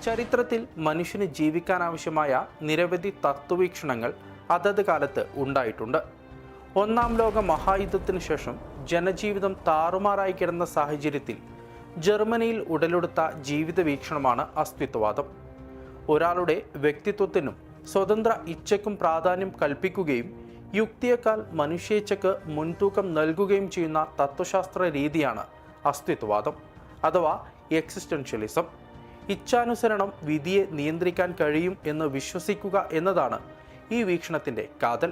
ചരിത്രത്തിൽ മനുഷ്യന് ജീവിക്കാനാവശ്യമായ നിരവധി തത്വവീക്ഷണങ്ങൾ അതത് കാലത്ത് ഉണ്ടായിട്ടുണ്ട്. ഒന്നാം ലോക മഹായുദ്ധത്തിന് ശേഷം ജനജീവിതം താറുമാറായി കിടന്ന സാഹചര്യത്തിൽ ജർമ്മനിയിൽ ഉടലെടുത്ത ജീവിത വീക്ഷണമാണ് അസ്തിത്വവാദം. ഒരാളുടെ വ്യക്തിത്വത്തിനും സ്വതന്ത്ര ഇച്ഛയ്ക്കും പ്രാധാന്യം കൽപ്പിക്കുകയും യുക്തിയേക്കാൾ മനുഷ്യേച്ഛയ്ക്ക് മുൻതൂക്കം നൽകുകയും ചെയ്യുന്ന തത്വശാസ്ത്ര രീതിയാണ് അസ്തിത്വവാദം അഥവാ എക്സിസ്റ്റൻഷ്യലിസം. ഇച്ഛാനുസരണം വിധിയെ നിയന്ത്രിക്കാൻ കഴിയും എന്ന് വിശ്വസിക്കുക എന്നതാണ് ഈ വീക്ഷണത്തിൻ്റെ കാതൽ.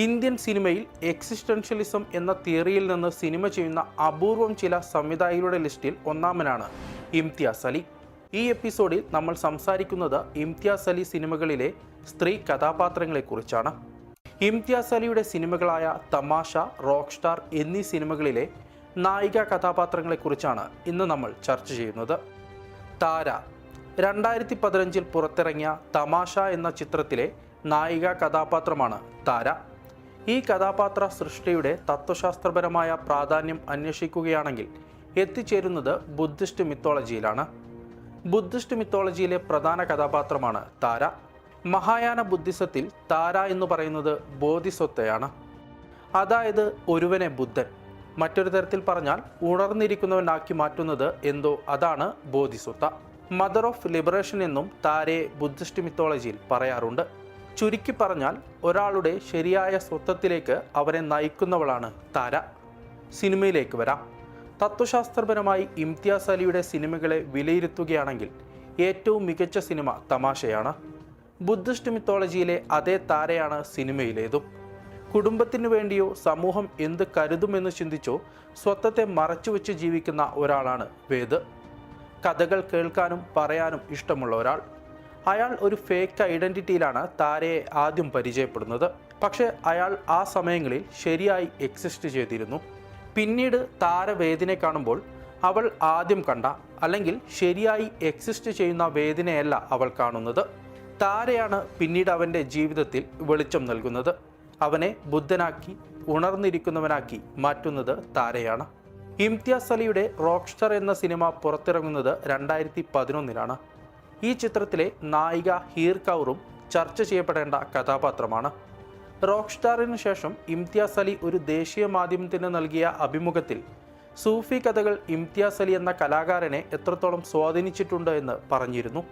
ഇന്ത്യൻ സിനിമയിൽ എക്സിസ്റ്റൻഷ്യലിസം എന്ന തിയറിയിൽ നിന്ന് സിനിമ ചെയ്യുന്ന അപൂർവം ചില സംവിധായകരുടെ ലിസ്റ്റിൽ ഒന്നാമനാണ് ഇംതിയാസ് അലി. ഈ എപ്പിസോഡിൽ നമ്മൾ സംസാരിക്കുന്നത് ഇംതിയാസ് അലി സിനിമകളിലെ സ്ത്രീ കഥാപാത്രങ്ങളെക്കുറിച്ചാണ്. ഇംതിയാസ് അലിയുടെ സിനിമകളായ തമാഷ, റോക്ക് സ്റ്റാർ എന്നീ സിനിമകളിലെ നായിക കഥാപാത്രങ്ങളെക്കുറിച്ചാണ് ഇന്ന് നമ്മൾ ചർച്ച ചെയ്യുന്നത്. താര 2015 പുറത്തിറങ്ങിയ തമാഷ എന്ന ചിത്രത്തിലെ നായിക കഥാപാത്രമാണ് താര. ഈ കഥാപാത്ര സൃഷ്ടിയുടെ തത്വശാസ്ത്രപരമായ പ്രാധാന്യം അന്വേഷിക്കുകയാണെങ്കിൽ എത്തിച്ചേരുന്നത് ബുദ്ധിസ്റ്റ് മിത്തോളജിയിലാണ്. ബുദ്ധിസ്റ്റ് മിത്തോളജിയിലെ പ്രധാന കഥാപാത്രമാണ് താര. മഹായാന ബുദ്ധിസത്തിൽ താര എന്ന് പറയുന്നത് ബോധിസത്വയാണ്, അതായത് ഒരുവനെ ബുദ്ധൻ. മറ്റൊരു തരത്തിൽ പറഞ്ഞാൽ ഉണർന്നിരിക്കുന്നവനാക്കി മാറ്റുന്നത് എന്തോ അതാണ് ബോധിസത്വ. മദർ ഓഫ് ലിബറേഷൻ എന്നും താരയെ ബുദ്ധിസ്റ്റ് മിത്തോളജിയിൽ പറയാറുണ്ട്. ചുരുക്കി പറഞ്ഞാൽ ഒരാളുടെ ശരിയായ സ്വത്വത്തിലേക്ക് അവരെ നയിക്കുന്നവളാണ് താര. സിനിമയിലേക്ക് വരാം. തത്വശാസ്ത്രപരമായി ഇംതിയാസ് അലിയുടെ സിനിമകളെ വിലയിരുത്തുകയാണെങ്കിൽ ഏറ്റവും മികച്ച സിനിമ തമാശയാണ്. ബുദ്ധിസ്റ്റ് മിത്തോളജിയിലെ അതേ താരയാണ് സിനിമയിലേതും. കുടുംബത്തിനു വേണ്ടിയോ സമൂഹം എന്ത് കരുതുമെന്ന് ചിന്തിച്ചോ സ്വത്വത്തെ മറച്ചുവെച്ച് ജീവിക്കുന്ന ഒരാളാണ് വേദ്. കഥകൾ കേൾക്കാനും പറയാനും ഇഷ്ടമുള്ള ഒരാൾ. അയാൾ ഒരു ഫേക്ക് ഐഡന്റിറ്റിയിലാണ് താരയെ ആദ്യം പരിചയപ്പെടുന്നത്. പക്ഷേ അയാൾ ആ സമയങ്ങളിൽ ശരിയായി എക്സിസ്റ്റ് ചെയ്തിരുന്നു. പിന്നീട് താര വേദിനെ കാണുമ്പോൾ അവൾ ആദ്യം കണ്ട അല്ലെങ്കിൽ ശരിയായി എക്സിസ്റ്റ് ചെയ്യുന്ന വേദിനെയല്ല അവൾ കാണുന്നത്. താരയാണ് പിന്നീട് അവൻ്റെ ജീവിതത്തിൽ വെളിച്ചം നൽകുന്നത്. അവനെ ബുദ്ധനാക്കി ഉണർന്നിരിക്കുന്നവനാക്കി മാറ്റുന്നത് താരയാണ്. ഇംതിയാസ് അലിയുടെ റോക്ക് സ്റ്റാർ എന്ന സിനിമ പുറത്തിറങ്ങുന്നത് 2011 ഈ ചിത്രത്തിലെ നായിക ഹീർ കൗറും ചർച്ച ചെയ്യപ്പെടേണ്ട കഥാപാത്രമാണ്. റോക്ക് സ്റ്റാറിന് ശേഷം ഇംതിയാസ് അലി ഒരു ദേശീയ മാധ്യമത്തിന് നൽകിയ അഭിമുഖത്തിൽ സൂഫി കഥകൾ ഇംതിയാസ് അലി എന്ന കലാകാരനെ എത്രത്തോളം സ്വാധീനിച്ചിട്ടുണ്ട് എന്ന് പറഞ്ഞിരുന്നു.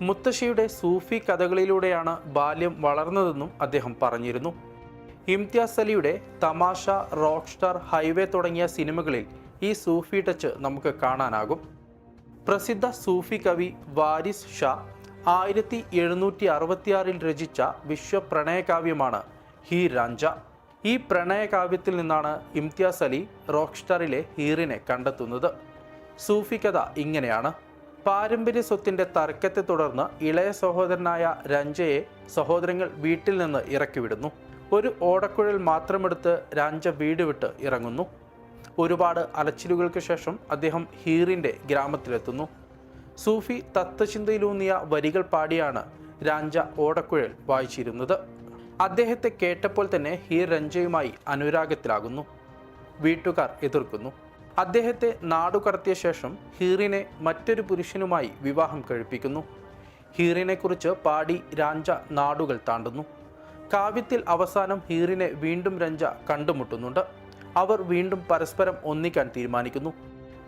മുത്തശ്ശിയുടെ സൂഫി കഥകളിലൂടെയാണ് ബാല്യം വളർന്നതെന്നും അദ്ദേഹം പറഞ്ഞിരുന്നു. ഇംതിയാസ് അലിയുടെ തമാഷ, റോക്ക് സ്റ്റാർ, ഹൈവേ തുടങ്ങിയ സിനിമകളിൽ ഈ സൂഫി ടച്ച് നമുക്ക് കാണാനാകും. പ്രസിദ്ധ സൂഫി കവി വാരിസ് ഷാ 1766 രചിച്ച വിശ്വപ്രണയകാവ്യമാണ് ഹീർ രാഞ്ച. ഈ പ്രണയകാവ്യത്തിൽ നിന്നാണ് ഇംതിയാസ് അലി റോക്ക് സ്റ്റാറിലെ ഹീറിനെ കണ്ടെത്തുന്നത്. സൂഫി കഥ ഇങ്ങനെയാണ്. പാരമ്പര്യ സ്വത്തിൻ്റെ തർക്കത്തെ തുടർന്ന് ഇളയ സഹോദരനായ രഞ്ജയെ സഹോദരങ്ങൾ വീട്ടിൽ നിന്ന് ഇറക്കിവിടുന്നു. ഒരു ഓടക്കുഴൽ മാത്രമെടുത്ത് രാഞ്ച വീട് വിട്ട് ഇറങ്ങുന്നു. ഒരുപാട് അലച്ചിലുകൾക്ക് ശേഷം അദ്ദേഹം ഹീറിൻ്റെ ഗ്രാമത്തിലെത്തുന്നു. സൂഫി തത്വചിന്തയിലൂന്നിയ വരികൾ പാടിയാണ് രാഞ്ച ഓടക്കുഴൽ വായിച്ചിരുന്നത്. അദ്ദേഹത്തെ കേട്ടപ്പോൾ തന്നെ ഹീർ രഞ്ജയുമായി അനുരാഗത്തിലാകുന്നു. വീട്ടുകാർ എതിർക്കുന്നു. അദ്ദേഹത്തെ നാടുകടത്തിയ ശേഷം ഹീറിനെ മറ്റൊരു പുരുഷനുമായി വിവാഹം കഴിപ്പിക്കുന്നു. ഹീറിനെക്കുറിച്ച് പാടി രാഞ്ച നാടുകൾ താണ്ടുന്നു. കാവ്യത്തിൽ അവസാനം ഹീറിനെ വീണ്ടും രഞ്ജ കണ്ടുമുട്ടുന്നുണ്ട്. അവർ വീണ്ടും പരസ്പരം ഒന്നിക്കാൻ തീരുമാനിക്കുന്നു.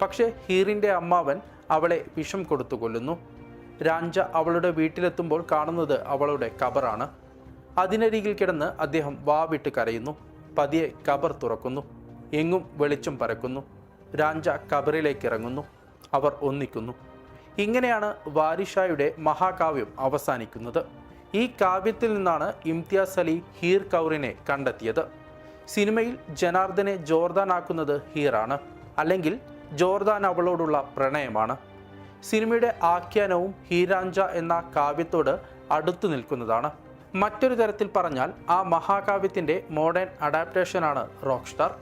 പക്ഷേ ഹീറിൻ്റെ അമ്മാവൻ അവളെ വിഷം കൊടുത്തു കൊല്ലുന്നു. രാഞ്ച അവളുടെ വീട്ടിലെത്തുമ്പോൾ കാണുന്നത് അവളുടെ കബറാണ്. അതിനരികിൽ കിടന്ന് അദ്ദേഹം വാവിട്ട് കരയുന്നു. പതിയെ കബർ തുറക്കുന്നു. എങ്ങും വെളിച്ചം പരക്കുന്നു. രാഞ്ച കബറിലേക്ക് ഇറങ്ങുന്നു. അവർ ഒന്നിക്കുന്നു. ഇങ്ങനെയാണ് വാരിഷായുടെ മഹാകാവ്യം അവസാനിക്കുന്നത്. ഈ കാവ്യത്തിൽ നിന്നാണ് ഇംതിയാസ് അലി ഹീർ കൗറിനെ കണ്ടെത്തിയത്. സിനിമയിൽ ജനാർദ്ദനെ ജോർദാൻ ആക്കുന്നത് ഹീറാണ്, അല്ലെങ്കിൽ ജോർദാൻ അവളോടുള്ള പ്രണയമാണ്. സിനിമയുടെ ആഖ്യാനവും ഹീരാഞ്ച എന്ന കാവ്യത്തോട് അടുത്തു നിൽക്കുന്നതാണ്. മറ്റൊരു തരത്തിൽ പറഞ്ഞാൽ ആ മഹാകാവ്യത്തിൻ്റെ മോഡേൺ അഡാപ്റ്റേഷനാണ് റോക്ക് സ്റ്റാർ.